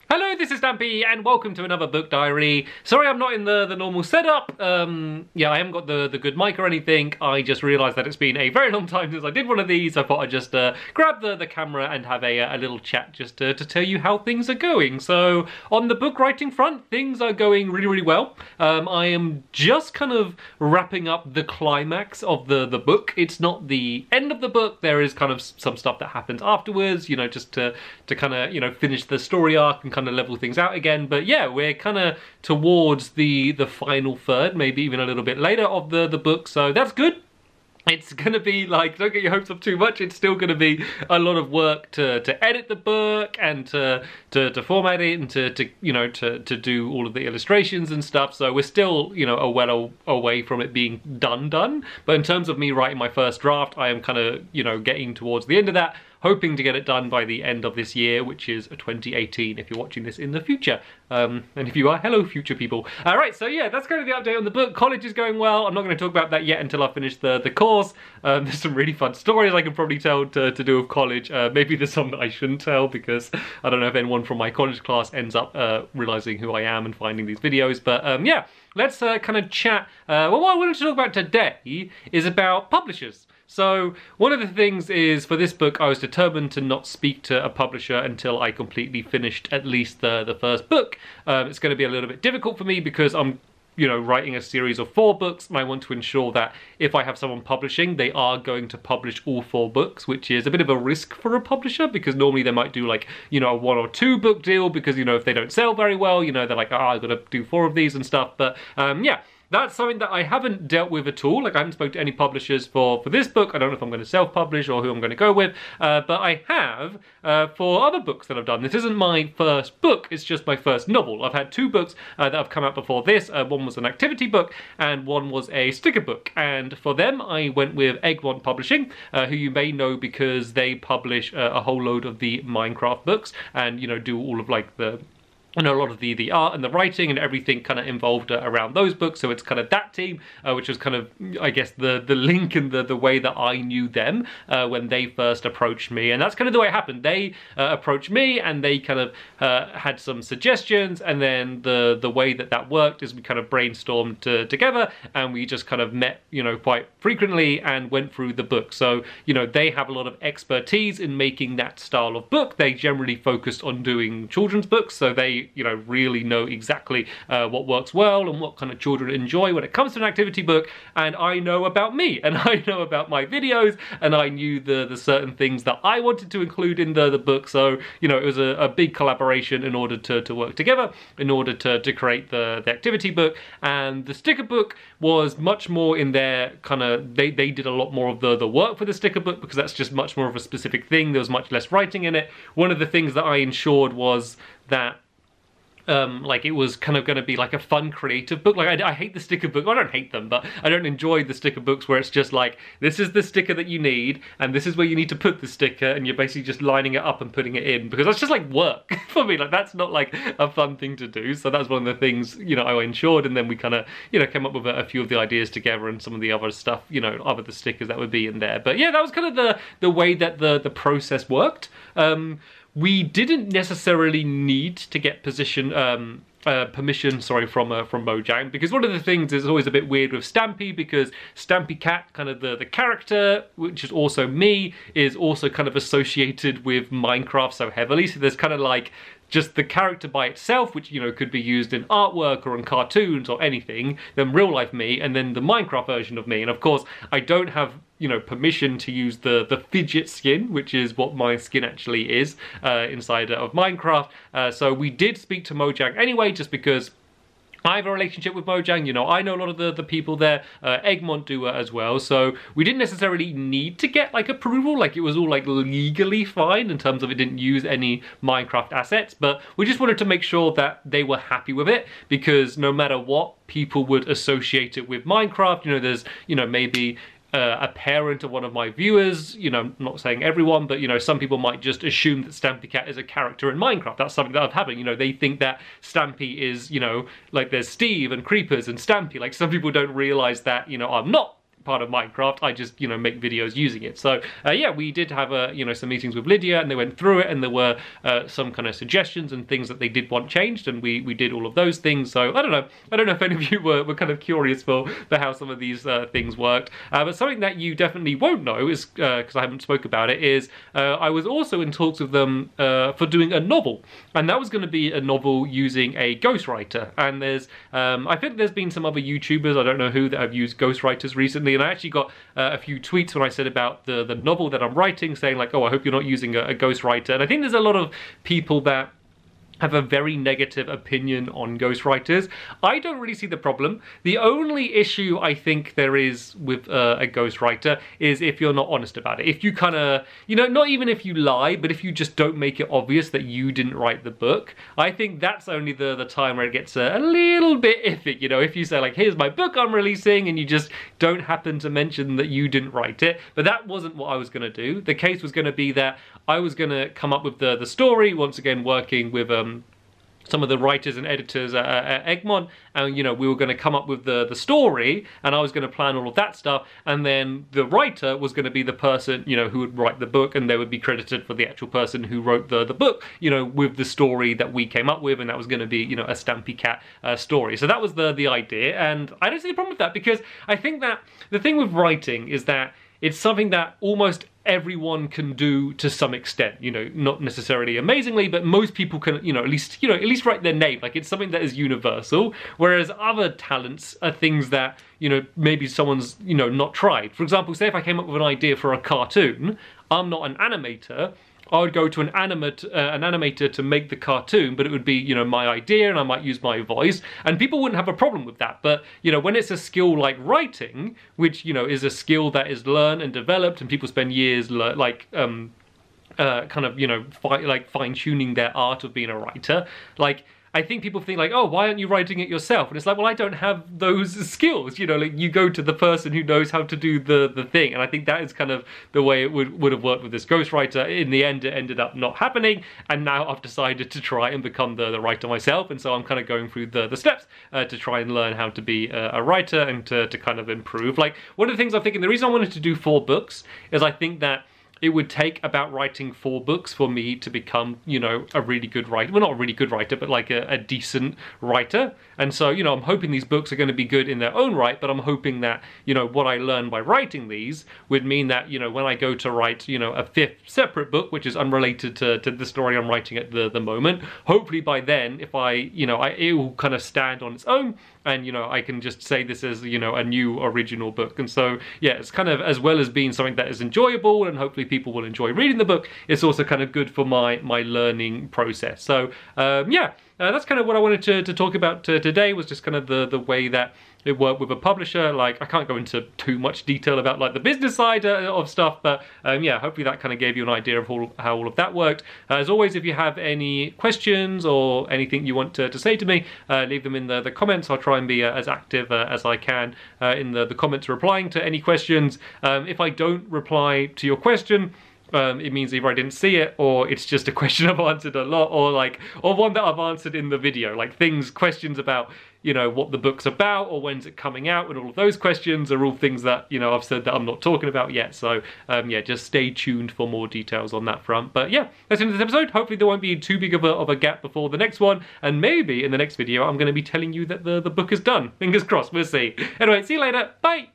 Hello, this is Stampy, and welcome to another book diary. Sorry I'm not in the normal setup. Yeah, I haven't got the good mic or anything. I just realised that it's been a very long time since I did one of these. I thought I'd just grab the camera and have a little chat just to tell you how things are going. So, on the book writing front, things are going really well. I am just kind of wrapping up the climax of the book. It's not the end of the book. There is kind of some stuff that happens afterwards, you know, just to kind of, you know, finish the story arc and kind of level things out again. But yeah, we're kind of towards the final third, maybe even a little bit later of the book, so that's good. It's gonna be like, don't get your hopes up too much, it's still gonna be a lot of work to edit the book and to format it and to do all of the illustrations and stuff, so we're still, you know, a well away from it being done. But in terms of me writing my first draft, I am kind of, you know, getting towards the end of that, hoping to get it done by the end of this year, which is 2018 if you're watching this in the future. And if you are, hello future people. Alright, so yeah, that's kind of the update on the book. College is going well. I'm not going to talk about that yet until I finish the course. There's some really fun stories I can probably tell to do with college. Maybe there's some that I shouldn't tell because I don't know if anyone from my college class ends up realising who I am and finding these videos. But yeah, let's kind of chat. Well, what I wanted to talk about today is about publishers. So one of the things is, for this book, I was determined to not speak to a publisher until I completely finished at least the first book. It's going to be a little bit difficult for me because I'm, you know, writing a series of 4 books, and I want to ensure that if I have someone publishing, they are going to publish all 4 books, which is a bit of a risk for a publisher because normally they might do like, you know, a 1 or 2 book deal because, you know, if they don't sell very well, you know, they're like, oh, I've got to do 4 of these and stuff. But yeah. That's something that I haven't dealt with at all. Like, I haven't spoken to any publishers for this book. I don't know if I'm going to self-publish or who I'm going to go with. But I have for other books that I've done. This isn't my first book. It's just my first novel. I've had 2 books that have come out before this. One was an activity book and one was a sticker book. And for them, I went with Egmont Publishing, who you may know because they publish a whole load of the Minecraft books and, you know, do all of like the... and a lot of the art and the writing and everything kind of involved around those books. So it's kind of that team, which was kind of, I guess, the link and the way that I knew them when they first approached me. And that's kind of the way it happened. They approached me and they kind of had some suggestions. And then the way that worked is we kind of brainstormed together and we just kind of met, you know, quite frequently and went through the book. So, you know, they have a lot of expertise in making that style of book. They generally focused on doing children's books. So they, you know, really know exactly what works well and what kind of children enjoy when it comes to an activity book. And I know about me and I know about my videos and I knew the certain things that I wanted to include in the book. So, you know, it was a big collaboration in order to work together in order to create the activity book. And the sticker book was much more in their kind of, they did a lot more of the work for the sticker book because that's just much more of a specific thing. There was much less writing in it. One of the things that I ensured was that like it was kind of going to be like a fun creative book. Like I hate the sticker book. I don't hate them, but I don't enjoy the sticker books where it's just like, this is the sticker that you need and this is where you need to put the sticker and you're basically just lining it up and putting it in, because that's just like work for me. Like that's not like a fun thing to do. So that's one of the things, you know, I ensured, and then we kind of, you know, came up with a few of the ideas together and some of the other stuff, you know, other the stickers that would be in there. But yeah, that was kind of the way that the process worked. We didn't necessarily need to get permission from Mojang, because one of the things is always a bit weird with Stampy, because Stampy Cat, kind of the character, which is also me, is also kind of associated with Minecraft so heavily. So there's kind of like just the character by itself, which, you know, could be used in artwork or in cartoons or anything, then real life me, and then the Minecraft version of me. And of course, I don't have, you know, permission to use the fidget skin, which is what my skin actually is inside of Minecraft. So we did speak to Mojang anyway, just because I have a relationship with Mojang, you know, I know a lot of the people there, Egmont do as well, so we didn't necessarily need to get like approval, like it was all like legally fine in terms of it didn't use any Minecraft assets, but we just wanted to make sure that they were happy with it, because no matter what, people would associate it with Minecraft. You know, there's, you know, maybe a parent of one of my viewers, you know, I'm not saying everyone, but, you know, some people might just assume that Stampy Cat is a character in Minecraft. That's something that I've happened, you know, they think that Stampy is, you know, like there's Steve and Creepers and Stampy. Like, some people don't realize that, you know, I'm not part of Minecraft. I just, you know, make videos using it. So yeah, we did have you know, some meetings with Lydia, and they went through it, and there were some kind of suggestions and things that they did want changed, and we did all of those things. So I don't know if any of you were kind of curious for how some of these things worked. But something that you definitely won't know is, because I haven't spoke about it, is I was also in talks with them for doing a novel, and that was going to be a novel using a ghostwriter. And there's I think there's been some other YouTubers, I don't know who, that have used ghostwriters recently, and I actually got a few tweets when I said about the novel that I'm writing, saying like, oh, I hope you're not using a ghostwriter. And I think there's a lot of people that have a very negative opinion on ghostwriters. I don't really see the problem. The only issue I think there is with a ghostwriter is if you're not honest about it. If you kind of, you know, not even if you lie, but if you just don't make it obvious that you didn't write the book, I think that's only the time where it gets a little bit iffy. You know, if you say like, here's my book I'm releasing, and you just don't happen to mention that you didn't write it. But that wasn't what I was going to do. The case was going to be that I was going to come up with the story, once again working with some of the writers and editors at Egmont, and you know, we were going to come up with the story, and I was going to plan all of that stuff, and then the writer was going to be the person, you know, who would write the book, and they would be credited for the actual person who wrote the book, you know, with the story that we came up with, and that was going to be, you know, a Stampy Cat story. So that was the idea, and I don't see the problem with that, because I think that the thing with writing is that it's something that almost everyone can do to some extent, you know, not necessarily amazingly, but most people can, you know, at least write their name. Like, it's something that is universal, whereas other talents are things that, you know, maybe someone's, you know, not tried. For example, say if I came up with an idea for a cartoon, I'm not an animator, I would go to an animator to make the cartoon, but it would be, you know, my idea, and I might use my voice, and people wouldn't have a problem with that. But, you know, when it's a skill like writing, which, you know, is a skill that is learned and developed, and people spend years kind of, you know, fine-tuning their art of being a writer, like, I think people think like, oh, why aren't you writing it yourself? And it's like, well, I don't have those skills, you know, like, you go to the person who knows how to do the thing. And I think that is kind of the way it would have worked with this ghostwriter. In the end, it ended up not happening, and now I've decided to try and become the writer myself, and so I'm kind of going through the steps to try and learn how to be a writer, and to kind of improve. Like, one of the things I'm thinking, the reason I wanted to do 4 books is I think that it would take about writing 4 books for me to become, you know, a really good writer. Well, not a really good writer, but like a decent writer. And so, you know, I'm hoping these books are going to be good in their own right, but I'm hoping that, you know, what I learn by writing these would mean that, you know, when I go to write, you know, a 5th separate book, which is unrelated to the story I'm writing at the moment, hopefully by then, if it will kind of stand on its own, and, you know, I can just say this as, you know, a new original book. And so, yeah, it's kind of, as well as being something that is enjoyable and hopefully people will enjoy reading the book, it's also kind of good for my learning process. So, yeah, that's kind of what I wanted to talk about today, was just kind of the way that it worked with a publisher. Like, I can't go into too much detail about like the business side of stuff, but yeah, hopefully that kind of gave you an idea of how all of that worked. As always, if you have any questions or anything you want to say to me, leave them in the comments. I'll try and be as active as I can in the comments, replying to any questions. If I don't reply to your question, it means either I didn't see it, or it's just a question I've answered a lot, or one that I've answered in the video, like questions about, you know, what the book's about, or when's it coming out, and all of those questions are all things that, you know, I've said that I'm not talking about yet. So yeah, just stay tuned for more details on that front. But yeah, that's the end of this episode. Hopefully there won't be too big of a gap before the next one, and maybe in the next video I'm going to be telling you that the book is done. Fingers crossed, we'll see. Anyway, see you later, bye!